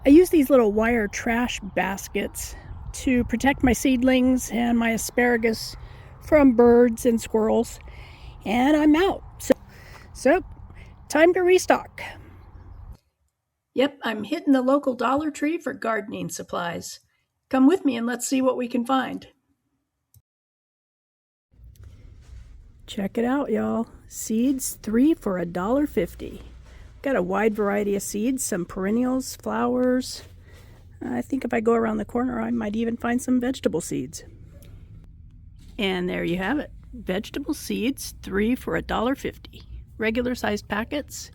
I use these little wire trash baskets to protect my seedlings and my asparagus from birds and squirrels. And I'm out. So time to restock. Yep, I'm hitting the local Dollar Tree for gardening supplies. Come with me and let's see what we can find. Check it out, y'all. Seeds, 3 for $1.50. Got a wide variety of seeds, some perennials, flowers. I think if I go around the corner, I might even find some vegetable seeds. And there you have it. Vegetable seeds, 3 for $1.50. Regular sized packets.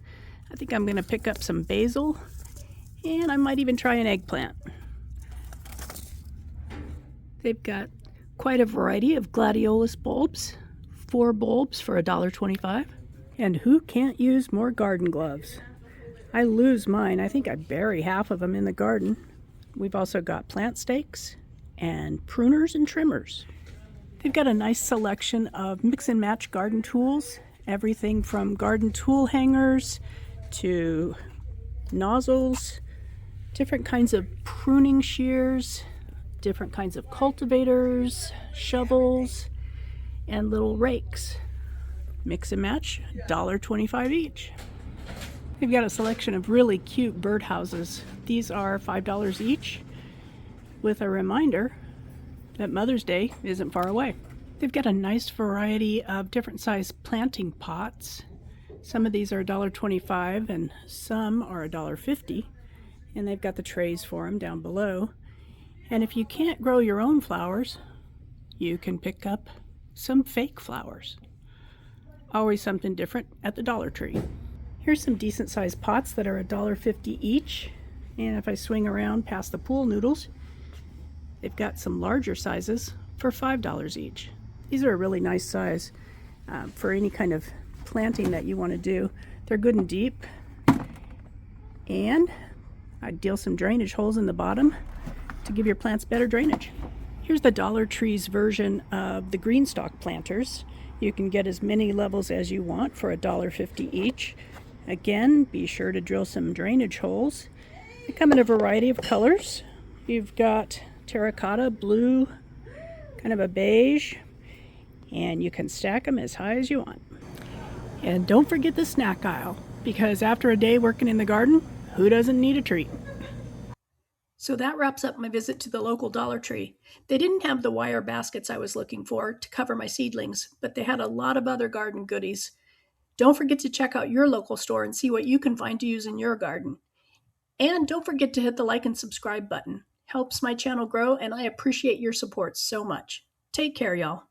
I think I'm going to pick up some basil, and I might even try an eggplant. They've got quite a variety of gladiolus bulbs. 4 bulbs for $1.25. And who can't use more garden gloves? I lose mine. I think I bury half of them in the garden. We've also got plant stakes and pruners and trimmers. They've got a nice selection of mix and match garden tools. Everything from garden tool hangers to nozzles, different kinds of pruning shears, different kinds of cultivators, shovels, and little rakes. Mix and match, $1.25 each. They've got a selection of really cute birdhouses. These are $5 each, with a reminder that Mother's Day isn't far away. They've got a nice variety of different size planting pots. Some of these are $1.25 and some are $1.50, and they've got the trays for them down below. And if you can't grow your own flowers, you can pick up some fake flowers. Always something different at the Dollar Tree. Here's some decent sized pots that are $1.50 each. And if I swing around past the pool noodles, they've got some larger sizes for $5 each. These are a really nice size for any kind of planting that you want to do. They're good and deep. And I'd deal some drainage holes in the bottom to give your plants better drainage. Here's the Dollar Tree's version of the green stalk planters. You can get as many levels as you want for $1.50 each. Again, be sure to drill some drainage holes. They come in a variety of colors. You've got terracotta, blue, kind of a beige, and you can stack them as high as you want. And don't forget the snack aisle, because after a day working in the garden, who doesn't need a treat? So that wraps up my visit to the local Dollar Tree. They didn't have the wire baskets I was looking for to cover my seedlings, but they had a lot of other garden goodies. Don't forget to check out your local store and see what you can find to use in your garden. And don't forget to hit the like and subscribe button. Helps my channel grow, and I appreciate your support so much. Take care, y'all.